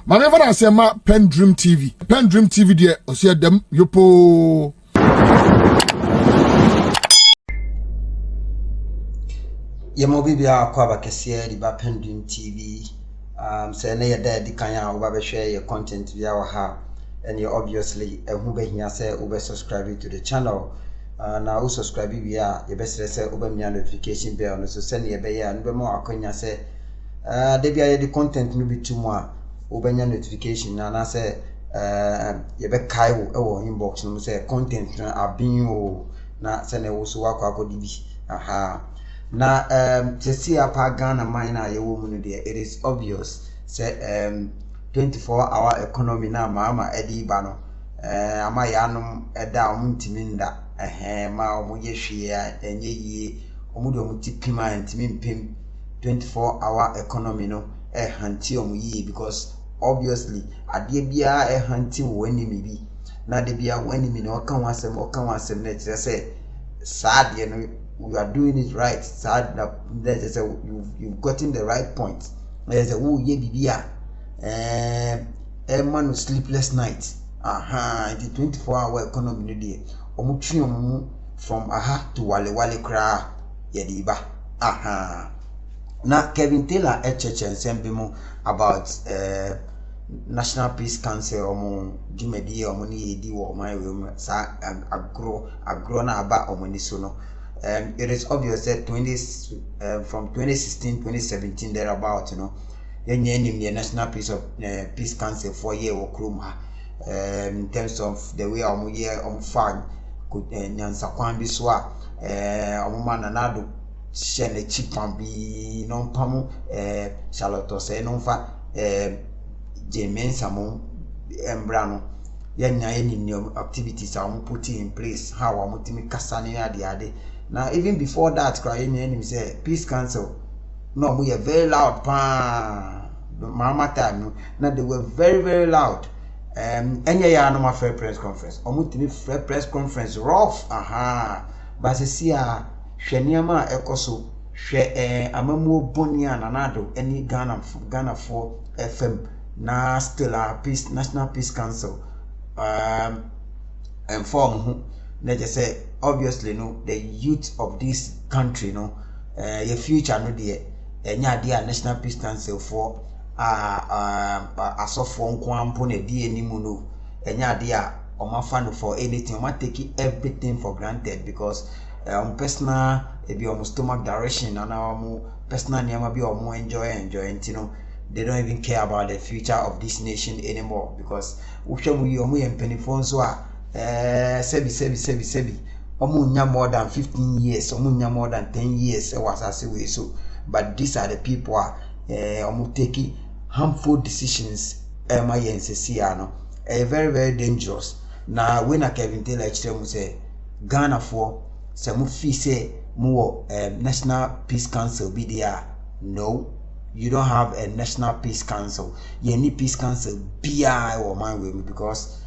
Mame fa na se ma PENDREAM TV. PENDREAM TV de o se dem yopo. Yemo bibia kwa bakese di ba PENDREAM TV. Say na ye di kan ya wo ba share your content via wa ha, and you obviously who be here say ube subscribe to the channel. Now who subscribe via you best say ube me notification bell no so send ye be ya no be mo akonya say de bia the content no be too more ube nya notification na say ye be kai wo inbox no say content na abin o na say na wo so akwa akodi bi aha. Now, to see a Ghana miner, a woman there, it is obvious. Say, 24-hour economy now, Mama Eddie Bano. Ama yanum eda muntiminda. Ma omuye share, and ye, omudo mutipima and timin 24-hour economy no, hanti omuye, because obviously, a debia hanti when he may be. Now, debia when he may not come once and walk on once and let's say, sad, you know. You are doing it right. Sad that there's a you've gotten the right point. There's a ye bibia a man sleepless night. The 24-hour economy day. Omutrium from aha to wale kra yediba. Now Kevin Taylor church and sembimo about National Peace Council omo jumedi omoni edi wo my room sa agro na aba omoni so no. It is obvious that from 2016-2017 thereabout, you know, the National Peace Council for year or Kruma in terms of the way I'm here on fang could Nyansa Kwambi Swa Oman Anado Shell a chip and be non pamu Charlotte say non fa Jamen Samon Embrano. Any activities are putting in place. How I'm putting Cassani ade. Now, even before that, crying enemy say Peace Council. No, we are very loud. Mama time. Now they were very loud. Any year no my fair press conference. Fair press conference rough. But I see Sheniama Ekoso. Amamu Bonia Nanado. Any Ghana for FM. Now still a peace National Peace Council. And form let us say obviously no the youth of this country no your future no there nya National Peace Council for asofo nkwampo na die nimu no nya dia omafano for anything oma take everything for granted because personal be stomach direction and personal nyama be enjoy you they don't even care about the future of this nation anymore because we penifon so sebi omunya more than 15 years omunya more than 10 years was as way so but these are the people taking harmful decisions very dangerous. Now when a Kevin Taylor say Ghana for some fee say more National Peace Council be there. No, you don't have a National Peace Council. You need Peace Council BI or my way because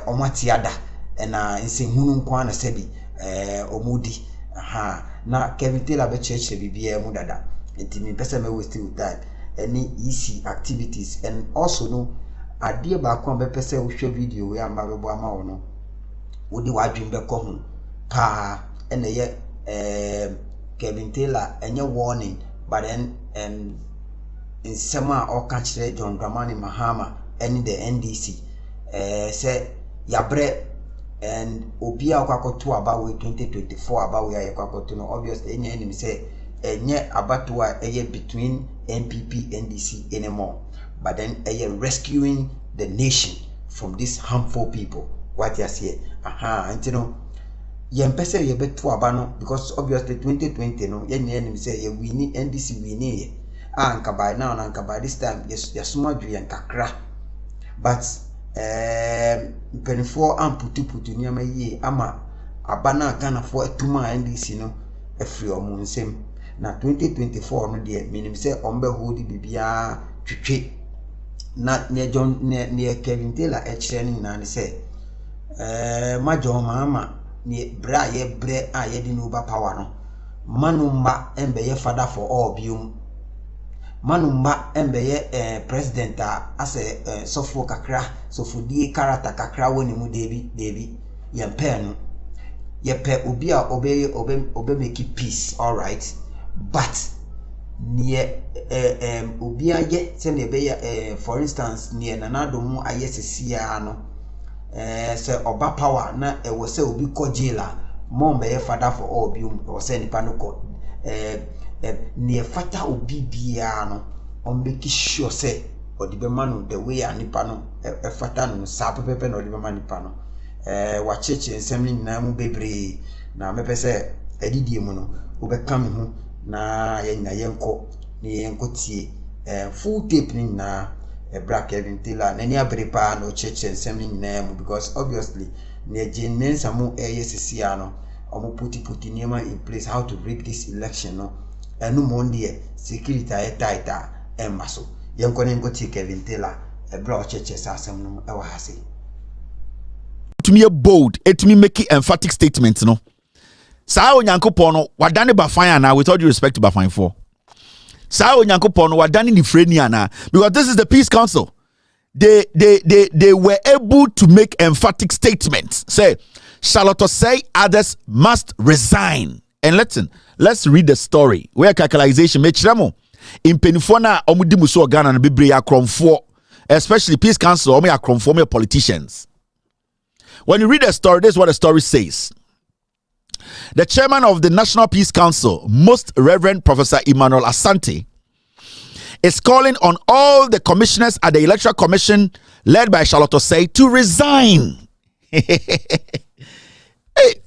omatiada and in hunu kwana sebi omudi na Kevin Taylor be church bibia mudada enti me pese me waste with time any easy activities and also no ade ba kwa be pese wo hwe video we amabebo ama wo no wodi wadwin be ko hu pa ene ye Kevin Taylor enye warning but then in sema o ka kire John Dramani Mahama and the NDC say yabre and obia kwakoto about 2024 about we kwakoto no obviously any enemy say enye abatwa between NPP NDC anymore but then rescuing the nation from these harmful people what you say and you know yempese ye beto abano because obviously 2020 no enemy say we need NDC we need anka by now anka by this time yes smadu yankakra but penifo amputu nyama yi ama abana Ghana for etuma NDC no efri omu nsem na 2024 no de minim say ombe hold bibia twetwe na ne John ne Kevin Taylor ekire na ne say majo mama ne bra ye bre a ye di no ba power no manuma embe ye father for all bium manumba embeye president ase sofo kakra sofodie character kakra woni mu debi yempe no yepe obi a obe make peace, all right, but near obi aye se ne be for instance near nanado mu aye sesia no se oba power na we se obi ko jaila mom be father for all bi o se nipa no ko near fata obi bia no on make sure say odibe manu the way anipa no fata no sa pepe no odibe manipa no wacheche nsem nyina mu bebre na mepe se edidie mu no obeka me hu na yenya yenko ni yenko tie full tape ni na black Kevin Taylor na ni abrepa no cheche nsem nyina mu because obviously ne jenen samu yesisia no omo puti niema in place how to rig this election no enu monde security tighter embaso yenko ne ngoti Kevin Taylor bra cheche sa asem no e wa hase to me bold, it me make emphatic statements, no. Sao Nyankopono, wadani bafayana, with all due respect to Bafine 4. Sao Nyankopono, wadani ni freniana, because this is the Peace Council. They were able to make emphatic statements. Say, Sh0cking say others must resign. And let's read the story. Where calculation make remo. In Penifona, omudimuso Ghana and Bibria Crom 4, especially Peace Council, omi Crom 4 politicians. When you read the story, this is what the story says. The chairman of the National Peace Council, Most Reverend Professor Emmanuel Asante, is calling on all the commissioners at the Electoral Commission led by Sh0cking to resign. Hey,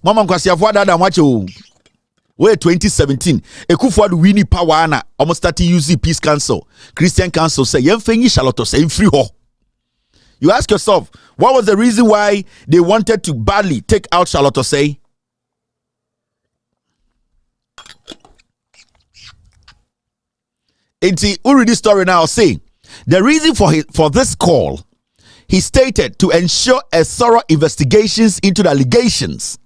Mama Kwasi Afuada da mwacho. Where 2017, Ekufuadu wini power na almost 30 UC Peace Council, Christian Council say yemfenyi Sh0cking free ho. You ask yourself, what was the reason why they wanted to badly take out Sh0cking? Inti, who read this story now? Say the reason for this call, he stated, to ensure a thorough investigations into the allegations.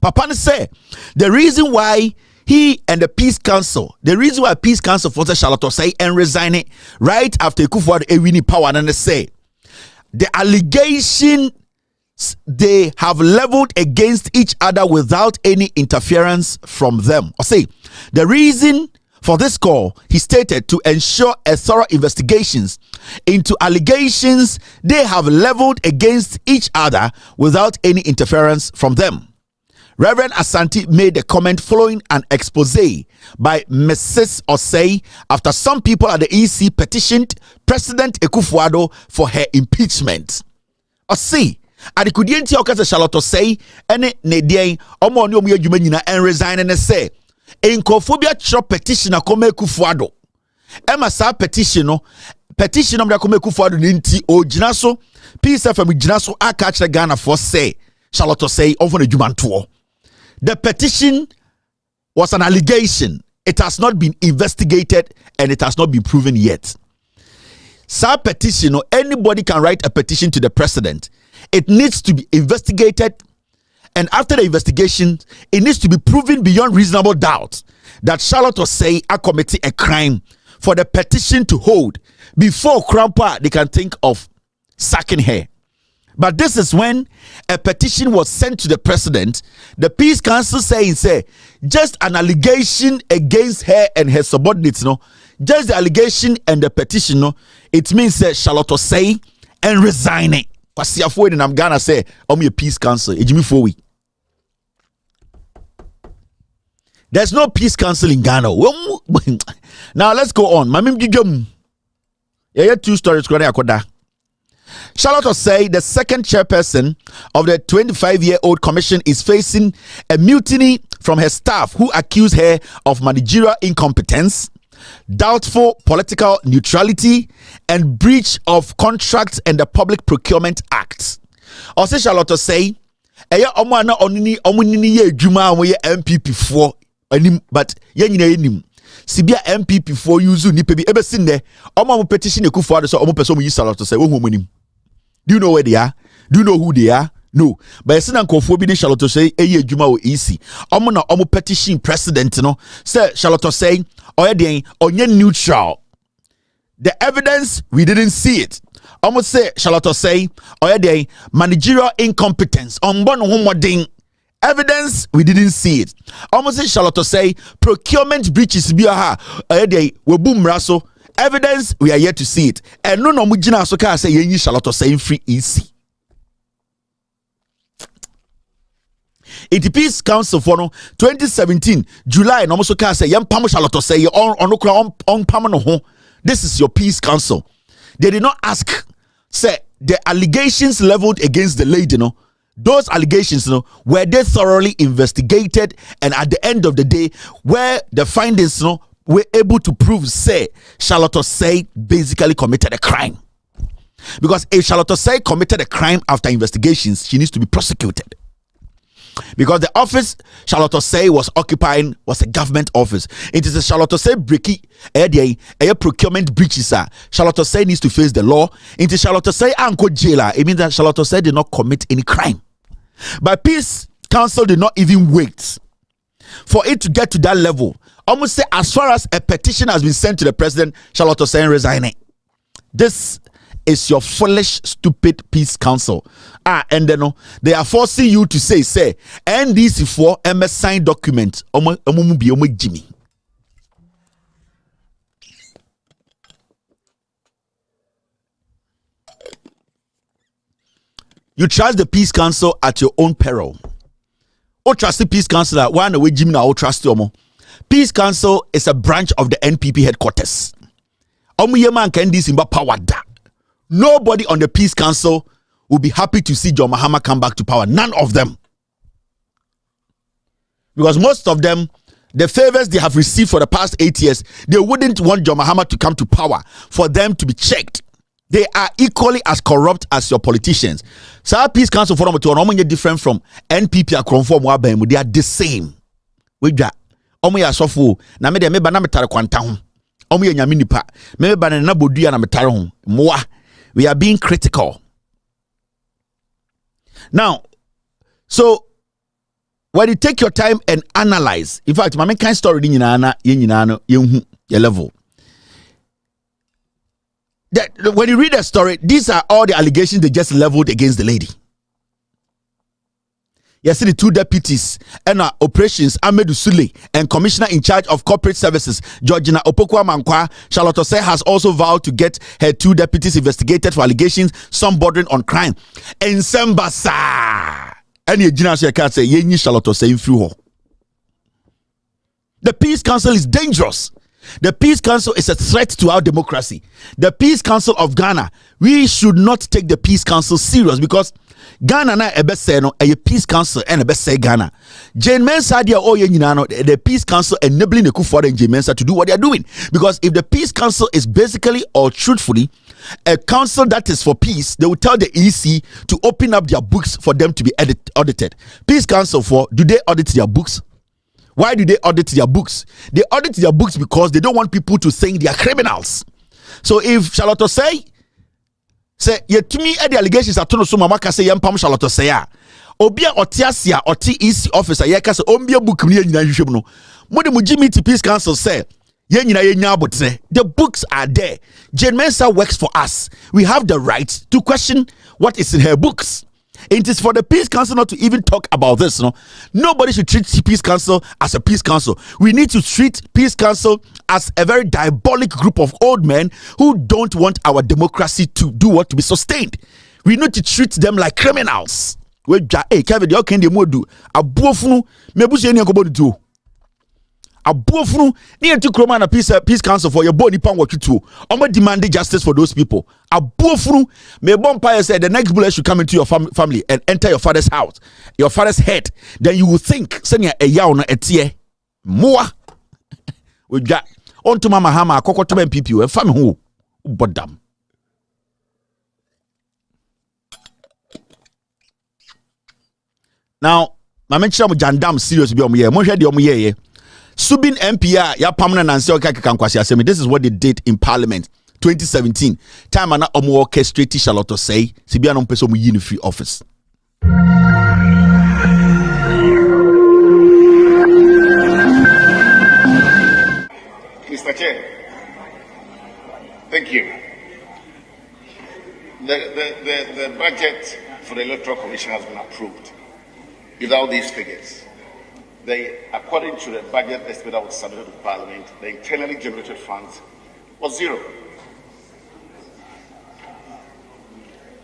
Papa say the reason why he and the Peace Council, the reason why Peace Council forced Sh0cking and resigning right after Ekufuadu ewini power, and they say the allegation they have leveled against each other without any interference from them. Or say the reason for this call, he stated, to ensure a thorough investigations into allegations they have leveled against each other without any interference from them. Reverend Asante made a comment following an expose by Mrs. Osei after some people at the EC petitioned President Ekufuadu for her impeachment. Osei, adikudienti okase Sh0cking ene nedien omo oni omo adwuma nyina en resign and say enkophobia tro petition akoma Ekufuadu. Ema sa petition no akoma Ekufuadu nti ogina so Peace FM gina so aka kire Ghana for say Sh0cking ofo na adwuma nto. The petition was an allegation. It has not been investigated and it has not been proven yet. Sa petition, or anybody can write a petition to the president. It needs to be investigated, and after the investigation, it needs to be proven beyond reasonable doubt that Sh0cking are committing a crime for the petition to hold. Before Krampa, they can think of sacking her. But this is when a petition was sent to the president. The Peace Council say just an allegation against her and her subordinates, no, just the allegation and the petition, no, it means that Sh0cking and resigning. Kwasi Afuada in Ghana say, a Peace Council. There's no Peace Council in Ghana. Now let's go on. Mamim Gigum. Yeah, 2 stories. Sh0cking, the second chairperson of the 25-year-old commission, is facing a mutiny from her staff who accuse her of managerial incompetence, doubtful political neutrality, and breach of contracts and the Public Procurement Act. Also, Sh0cking, MPP4, but Sibia MPP4 use ni pebi ebe sinne omo petition Ekufuadu so omo person yi Sh0cking wo homonim. Do you know where they are? Do you know who they are? No. But it's not conformity Sh0cking eye adwuma o easy. Omo na omo petition president no say Sh0cking oyeden onye neutral. the evidence, we didn't see it. Almost say Charlotte say or day managerial incompetence on one homoding. Evidence, we didn't see it. Almost say Charlotte say procurement breaches be a day we boom raso. Evidence, we are yet to see it. And no mujina so can say ye Charlotte say free easy. It Peace Council for no 2017 July no so can say yam pam Charlotte say on pam no ho. This is your Peace Council. They did not ask, say, the allegations leveled against the lady, those allegations, were they thoroughly investigated, and at the end of the day, where the findings, were able to prove, say, Charlotte Osei basically committed a crime. Because if Charlotte Osei committed a crime after investigations, she needs to be prosecuted. Because the office Charlotte Osei was occupying was a government office. It is a Charlotte Osei breaky a procurement breaches. Charlotte Osei needs to face the law. It is Charlotte Osei anko jailer. It means that Charlotte Osei did not commit any crime. But Peace Council did not even wait for it to get to that level. Almost say as far as a petition has been sent to the president, Charlotte Osei resigning. This is your foolish, stupid Peace Council. And then they are forcing you to say, NDC for MS signed document. Jimmy. You trust the Peace Council at your own peril. Oh, trust the Peace Council that one away Jimmy now trust you. Peace Council is a branch of the NPP headquarters. Yema can this in power da. Nobody on the Peace Council will be happy to see John Mahama come back to power. None of them. Because most of them, the favors they have received for the past 8 years, they wouldn't want John Mahama to come to power for them to be checked. They are equally as corrupt as your politicians. So our Peace Council forum to different from NPP and they are the same. We got ya sofu na me de me ba na metare kwanta ho. Omo ya nyame nipa. Me ba na bodu ya na metare ho. Moa. We are being critical. Now, so when you take your time and analyze, in fact, my main kind story ni nyina your level. When you read the story, these are all the allegations they just leveled against the lady. Yes, the two deputies and operations, Amedu Sule and commissioner in charge of corporate services, Georgina Opokwa Mankwa. Charlotte Osei has also vowed to get her two deputies investigated for allegations, some bordering on crime. And Sambasa, any general can say, Yenyi Charlotte Osei through her. The Peace Council is dangerous. The Peace Council is a threat to our democracy. The Peace Council of Ghana, we should not take the Peace Council serious because Ghana na ebe say no a Peace Council and ebe say Ghana. Jane Mensa dia the Peace Council enabling the Kufuor and Jane Mensa to do what they are doing. Because if the Peace Council is basically or truthfully a council that is for peace, they will tell the EC to open up their books for them to be audited. Peace Council do they audit their books? Why do they audit their books? They audit their books because they don't want people to think they are criminals. So if Charlotte Osei say to me the allegations are tono so mama ka say yampam Charlotte Osei a obia otiasia oti EC officer ye ka say ombia book ni nyina hwehwem no mo de mo Jimmy Peace Council say ye nyina ye nya abotre. The books are there. Jane Mensa works for us. We have the right to question what is in her books. It is for the Peace Council not to even talk about this. Nobody should treat Peace Council as a Peace Council. We need to treat Peace Council as a very diabolic group of old men who don't want our democracy to do what to be sustained. We need to treat them like criminals. Kevin, you can do Abofunu near to Kroma na Peace Council for your body pan what you do. I'm demanding justice for those people. Abofunu me bonfire said the next bullet should come into your family and enter your father's house, your father's head. Then you will think senya a yaw na etie moa. We got on to Mama Hama kokoto MPP and family who bodam. Now, my mention jandam serious be on here. Mo hwe de om ye. Subin MPR ya pamna na Sh0cking kankwasi asemi. This is what they did in Parliament 2017. Time ana omo orchestrate Charlotte Osei sibia no peso mu yi ni free office. Mr. Chair, Thank you. The budget for the Electoral Commission has been approved without these figures. According to the budget estimate that was submitted to Parliament, the internally generated funds was zero.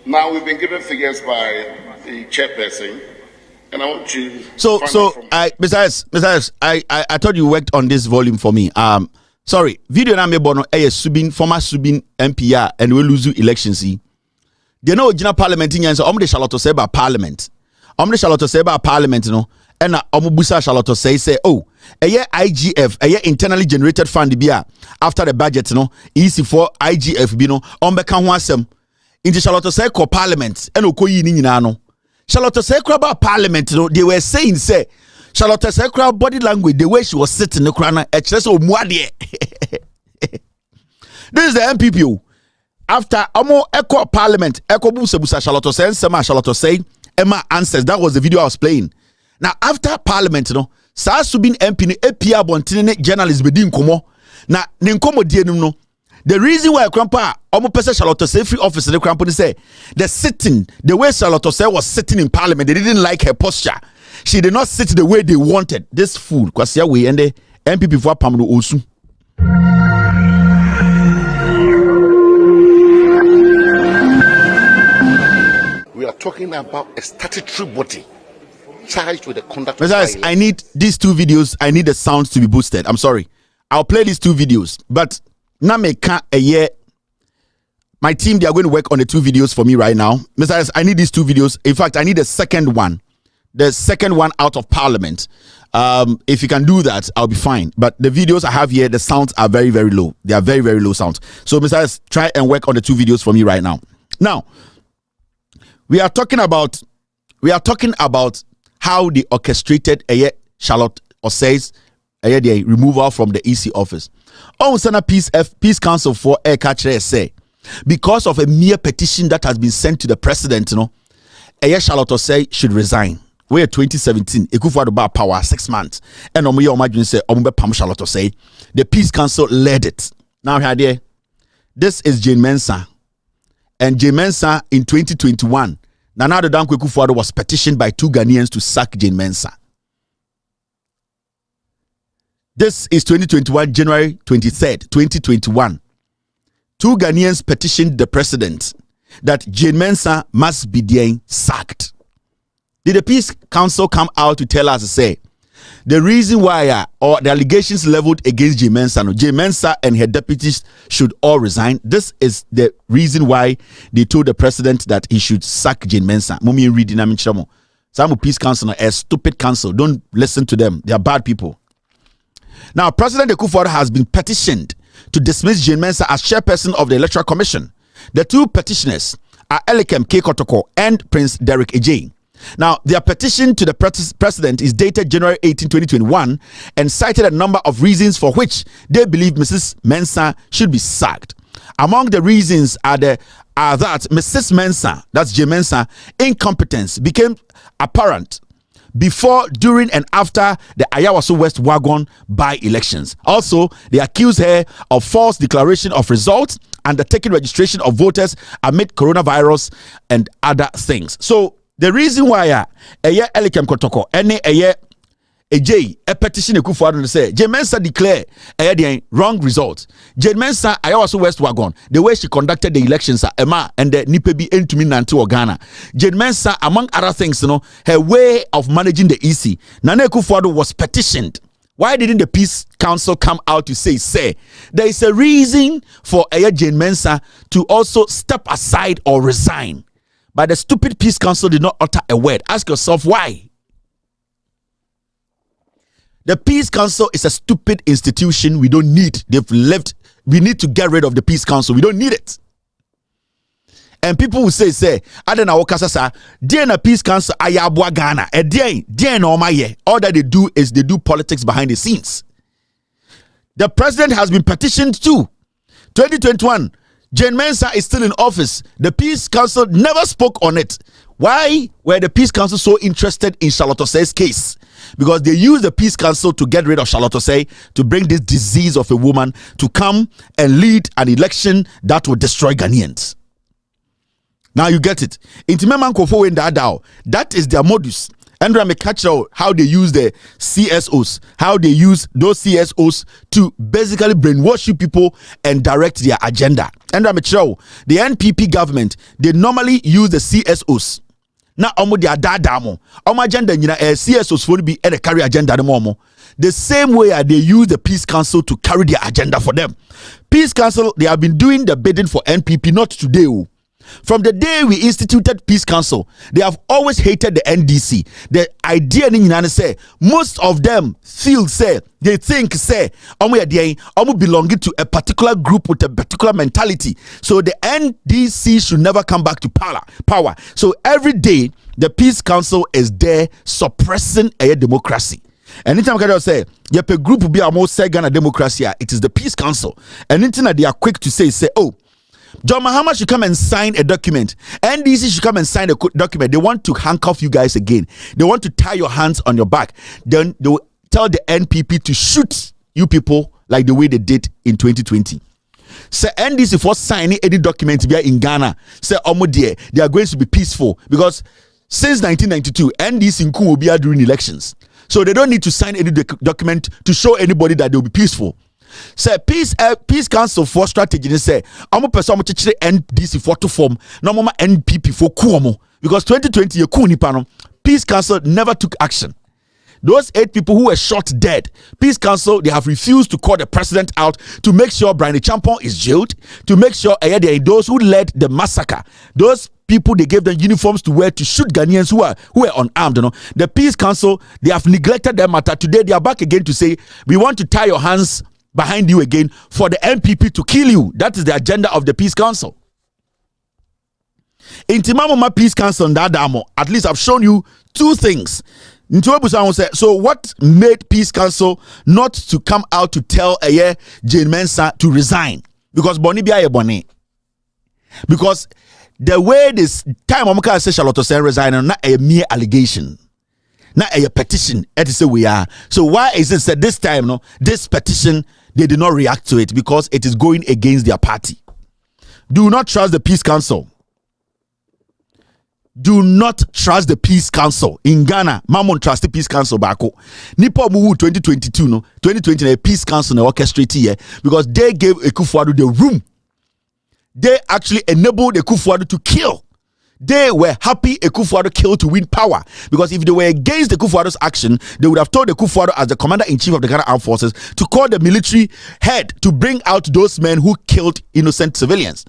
Now we've been given figures by the chairperson, and I want to. Besides, I thought you worked on this volume for me. Sorry, video na me bono former Subin MPR and we lose elections. They know original parliament in yanso the Charlotte say about parliament. The Charlotte say about parliament no and omubusa Charlotte say oh a year IGF a year internally generated fund bia after the budget no easy for IGF bi no ombeka ho asem into Charlotte say call parliament and okoyi ni nyina no Charlotte say about parliament no they were saying say Charlotte Sekra body language, the way she was sitting the crana, this is the MPP. After Amo Echo Parliament, Echo Busa Charlotte say, Sema Charlotte say, Emma answers. That was the video I was playing. Now, after Parliament, you know, Sa Subin MP, APR Bontine journalist Bedin Komo. Now, Ninkomo Dienum no. The reason why Grandpa Omo Pesa Charlotte say free office, the Grandpa say, the sitting, the way Charlotte say was sitting in Parliament, they didn't like her posture. She did not sit the way they wanted. This fool, Kwasia we and the MPP for Pamno Osu. We are talking about a statutory body charged with the conduct. Besides, I need these two videos. I need the sounds to be boosted. I'm sorry. I'll play these two videos, but now a year. My team, they are going to work on the two videos for me right now. Besides, I need these two videos. In fact, I need the second one. The second one out of Parliament. If you can do that, I'll be fine. But the videos I have here, the sounds are very, very low. They are very, very low sounds. So, besides, try and work on the two videos for me right now. Now, we are talking about how they orchestrated Charlotte Osei's the removal from the EC office. On Senate Peace Council for Air Catcher say because of a mere petition that has been sent to the president, you know, Charlotte Osei should resign. We're 2017, Ekufuado ba power 6 months, and imagine say Pam Charlotte Osei. The Peace Council led it. Now here, this is Jane Mensah, and Jane Mensah in 2021. Nana Dankwa Ekufuado was petitioned by 2 Ghanaians to sack Jane Mensah. This is 2021, January 23rd, 2021. 2 Ghanaians petitioned the president that Jane Mensah must be sacked. Did the Peace Council come out to tell us, say, the reason why or the allegations leveled against Jane Mensah and her deputies should all resign? This is the reason why they told the president that he should sack Jane Mensah. Mumi reading some Peace Council, a stupid council. Don't listen to them. They are bad people. Now, President Ekufuado has been petitioned to dismiss Jane Mensah as chairperson of the Electoral Commission. The 2 petitioners are Elikem K. Kotoko and Prince Derek Ejay. Now, their petition to the president is dated January 18, 2021 and cited a number of reasons for which they believe Mrs. Mensah should be sacked. Among the reasons are that Mrs. Mensah, that's Jane Mensah, incompetence became apparent before, during, and after the Ayawaso West Wagon by-elections. Also, they accuse her of false declaration of results and the taking registration of voters amid coronavirus and other things. So, the reason why Elikem Kotoko a petition Ekufuado say Jane Mensah declare the wrong result. Jane Mensah Ayawaso West Wagon, the way she conducted the elections Emma and the Nipebi Entumi Nanti Ghana. Jane Mensah, among other things, you know, her way of managing the EC. Nana Ekufuado was petitioned. Why didn't the Peace Council come out to say there is a reason for Jane Mensah to also step aside or resign? But the stupid Peace Council did not utter a word. Ask yourself why. The Peace Council is a stupid institution we don't need. They've left. We need to get rid of the Peace Council. We don't need it. And people will say, I don't know, the Peace Council, Ayabwa Ghana, all that they do is they do politics behind the scenes. The president has been petitioned too. 2021. Jane Mensah is still in office. The Peace Council never spoke on it. Why were the Peace Council so interested in Charlotte Osei's case? because they use the Peace Council to get rid of Sh0cking, to bring this disease of a woman to come and lead an election that will destroy Ghanaians. Now you get it. That is their modus. And I may catch out how they use the CSOs, how they use those CSOs to basically brainwash you people and direct their agenda. And I may show the NPP government, they normally use the CSOs. Now, their dadamo, agenda, CSOs will be at a carry agenda. The same way they use the Peace Council to carry their agenda for them. Peace Council, they have been doing the bidding for NPP, not today. From the day we instituted Peace Council, they have always hated the NDC. The idea in say most of them feel they think belonging to a particular group with a particular mentality. So the NDC should never come back to power. So every day the Peace Council is there suppressing a democracy. Anytime I say, a group will be a more Ghana democracy, it is the Peace Council. And anything that they are quick to say, oh, John Mahama should come and sign a document. NDC should come and sign a document. They want to handcuff you guys again. They want to tie your hands on your back. Then they will tell the NPP to shoot you people like the way they did in 2020. Say NDC for signing any document here in Ghana. Say they are going to be peaceful because since 1992, NDC in will be during elections. So they don't need to sign any document to show anybody that they will be peaceful. Say Peace Council for strategy say I'm a person NDC for to form no more NPP for kuomo because 2020 Peace Council never took action. Those 8 people who were shot dead, Peace Council, they have refused to call the president out to make sure Brian Champon is jailed, to make sure those who led the massacre, those people they gave them uniforms to wear to shoot Ghanaians who were unarmed. The Peace Council, they have neglected their matter. Today they are back again to say we want to tie your hands behind you again for the NPP to kill you. That is the agenda of the Peace Council. In Timamoma Peace Council, at least I've shown you 2 things. So what made Peace Council not to come out to tell Jane Mensah to resign? Because Boni Bia Boni. Because the way this time Omaka says Sh0cking resign, not a mere allegation. Not a petition. It is we are. So why is it that this time, this petition, they did not react to it? Because it is going against their party. Do not trust the Peace Council. Do not trust the Peace Council. In Ghana, Mammon trust the Peace Council bako. Nipo Muwu 2022, 2020, the Peace Council orchestrated here because they gave Akufo-Addo the room. They actually enabled Akufo-Addo to kill. They were happy Akufo-Addo killed to win power, because if they were against Akufo-Addo's action, they would have told Akufo-Addo as the commander-in-chief of the Ghana Armed Forces to call the military head to bring out those men who killed innocent civilians.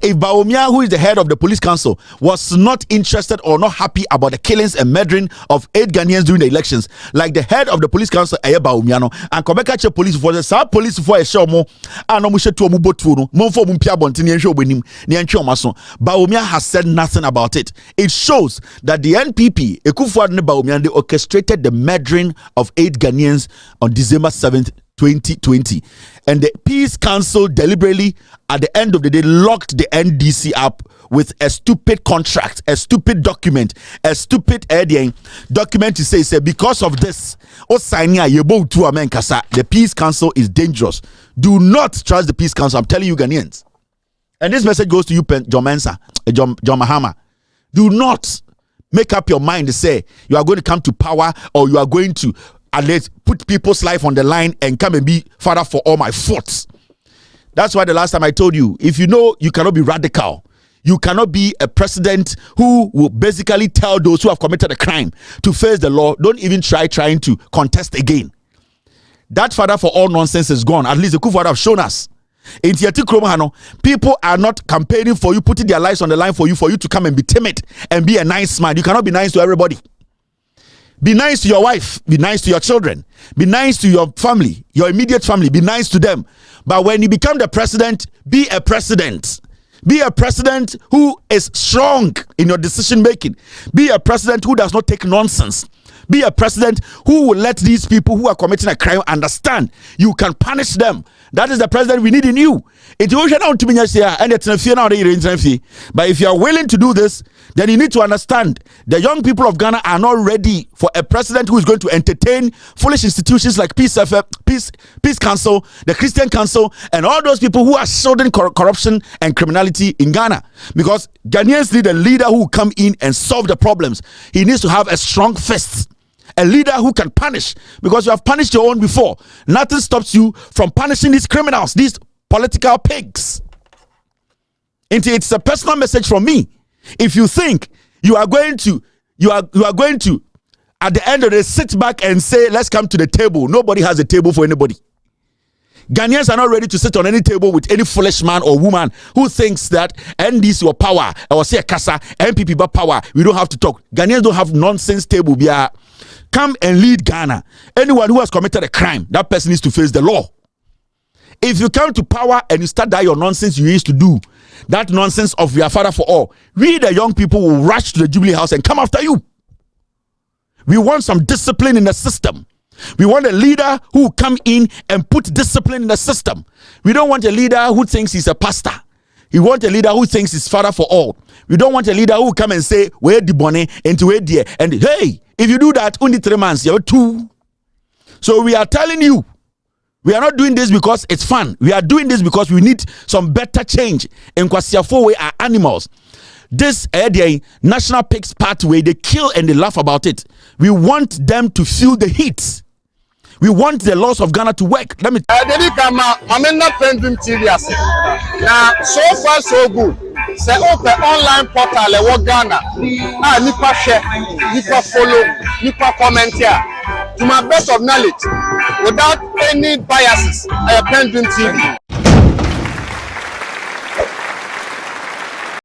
If Bawumia, who is the head of the police council, was not interested or not happy about the killings and murdering of 8 Ghanaians during the elections, like the head of the police council, Bawumia, and Kobeka police forces, some police for a show more, and Bawumia has said nothing about it. It shows that the NPP, Akufo-Addo and Bawumia, they orchestrated the murdering of 8 Ghanaians on December 7th, 2020, and the Peace Council deliberately at the end of the day locked the NDC up with a stupid contract, a stupid document, a stupid document to say because of this, the Peace Council is dangerous. Do not trust the Peace Council. I'm telling you, Ghanaians. And this message goes to you, John Mensah, John Mahama. Do not make up your mind to say you are going to come to power, or you are going to at least put people's life on the line and come and be father for all my faults. That's why the last time I told you, if you know you cannot be radical, you cannot be a president who will basically tell those who have committed a crime to face the law, don't even trying to contest again. That father for all nonsense is gone. At least the Akufo-Addo have shown us. In Tiati Kromahano, people are not campaigning for you, putting their lives on the line for you to come and be timid and be a nice man. You cannot be nice to everybody. Be nice to your wife. Be nice to your children. Be nice to your family, your immediate family. Be nice to them. But when you become the president, be a president. Be a president who is strong in your decision making. Be a president who does not take nonsense. Be a president who will let these people who are committing a crime understand you can punish them. That is the president we need in you. But if you are willing to do this, then you need to understand the young people of Ghana are not ready for a president who is going to entertain foolish institutions like Peace Council, the Christian Council, and all those people who are shielding corruption and criminality in Ghana. Because Ghanaians need a leader who will come in and solve the problems. He needs to have a strong fist. A leader who can punish, because you have punished your own before. Nothing stops you from punishing these criminals, these political pigs. It's a personal message from me. If you think you are going to at the end of the day sit back and say, let's come to the table. Nobody has a table for anybody. Ghanaians are not ready to sit on any table with any foolish man or woman who thinks that NDC or power or say Kasa MPP but power. We don't have to talk. Ghanaians don't have nonsense table. Come and lead Ghana. Anyone who has committed a crime, that person needs to face the law. If you come to power and you start that your nonsense you used to do, that nonsense of your father for all, we the young people will rush to the Jubilee House and come after you. We want some discipline in the system. We want a leader who will come in and put discipline in the system. We don't want a leader who thinks he's a pastor. We want a leader who thinks he's father for all. We don't want a leader who will come and say, where the money and to where the and hey, if you do that, only 3 months, you're 2. So we are telling you, we are not doing this because it's fun. We are doing this because we need some better change. In Kwasiafo, we are animals. This National Pigs Pathway, they kill and they laugh about it. We want them to feel the heat. We want the laws of Ghana to work. Let me. I'm not PENDREAM TV. Now, so far so good. Say open online portal in Ghana. Nipa share, nipa follow, nipa comment here. To my best of knowledge, without any biases, PENDREAM TV.